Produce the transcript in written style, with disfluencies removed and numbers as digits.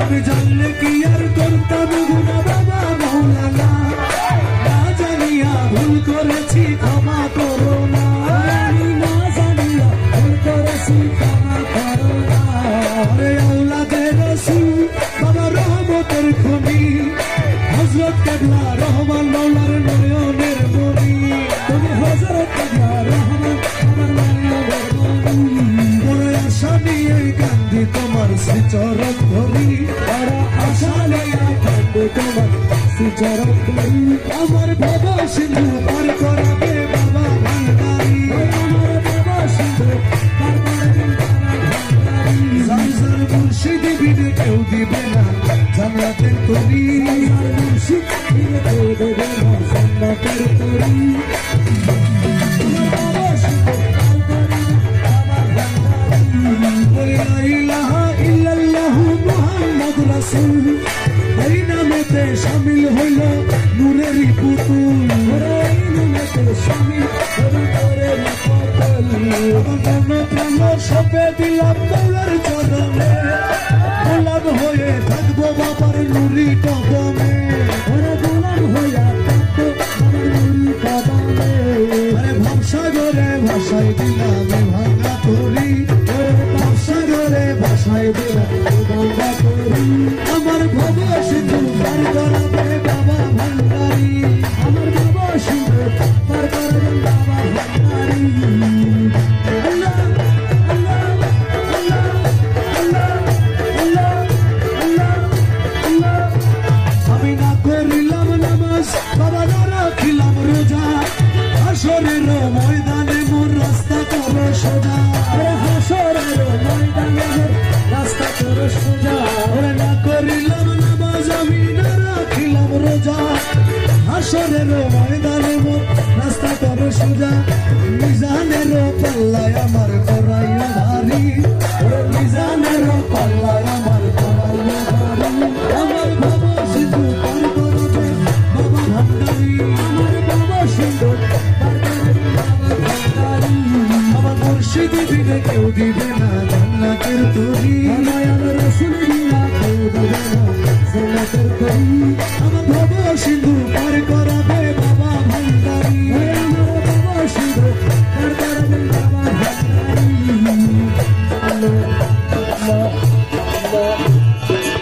আমি জানলে কি আর করতাম গুনাহ বাবা মাওলানা, না জানিয়া ভুল করেছি ক্ষমা করো না, আমি না জানিয়া ভুল করেছি ক্ষমা করো না। আরে আওলাদে রাসূল বাবা রহমতের খনি, হযরত কেবলা রহমান মাওলার নয়নের মনি, তুমি হযরত কেবলা রহমান আমার নয়নের মনি। বড় আশা নিয়ে কান্দি তোমার শ্রীচরণ ধরি, বড় আশা নিয়ে কান্দি তোমার শ্রীচরণ ধরি। আমার বাবা সিন্ধু পার করাবে বাবা ভান্ডারি, আমার বাবা সিন্ধু পার করাবে বাবা ভান্ডারি। জানজার মুর্শিদ বিনে কেউ দিবে না জান্নাতের তরি, মুর্শিদ বিনে কেউ দেবে না জান্নাতের তরি। এই নামেতে শামিল হইল নূরেরই পুতুল, এই নামেতে শামিল হইল নূরেরই পুতুল। সপে দিলাম মৌলার চরণে, গোলাম হয়ে থাকবো বাবার নুরি কদমে, গোলাম হইয়া থাকবো বাবার নুরি কদমে। আরে ভাবসাগরে ভাসাই দিলাম ভাঙা তরি, ভাবসাগরে ভাসাই দিলাম ভাঙা তরি। আমার বাবা সিন্ধু পার করাবে বাবা ভান্ডারি, আমার বাবা সিন্ধু পার করাবে বাবা ভান্ডারি। আল্লাহ আল্লাহ আল্লাহ আল্লাহ আল্লাহ আল্লাহ আল্লাহ। আমি না করিলাম নামাজ বাবা, না রাখিলাম রোজা, হাসরের ময়দানে মোর রাস্তা করো সোজা, হাসরের ময়দানে মোর রাস্তা করো সোজা। না করিলাম নামাজ আমি, না রাখিলাম রোজা, হাসরের ময়দানে মোর রাস্তা করো সোজা। মিজানের পাল্লায় আমার করাইয়া ভারী, মিজানের পাল্লায় আমার করাইয়া ভারী। আমার বাবা সিন্ধু পার করবে বাবা ভান্ডারি, আমার বাবা সিন্ধু পার করবে বাবা ভান্ডারি। আমার মুর্শিদ বিনে কেউ দিবে না জান্নাতের তরি, মায়ার রাসূল বিনা কেউ দিবে না জান্নাতের তরি। আমার বাবা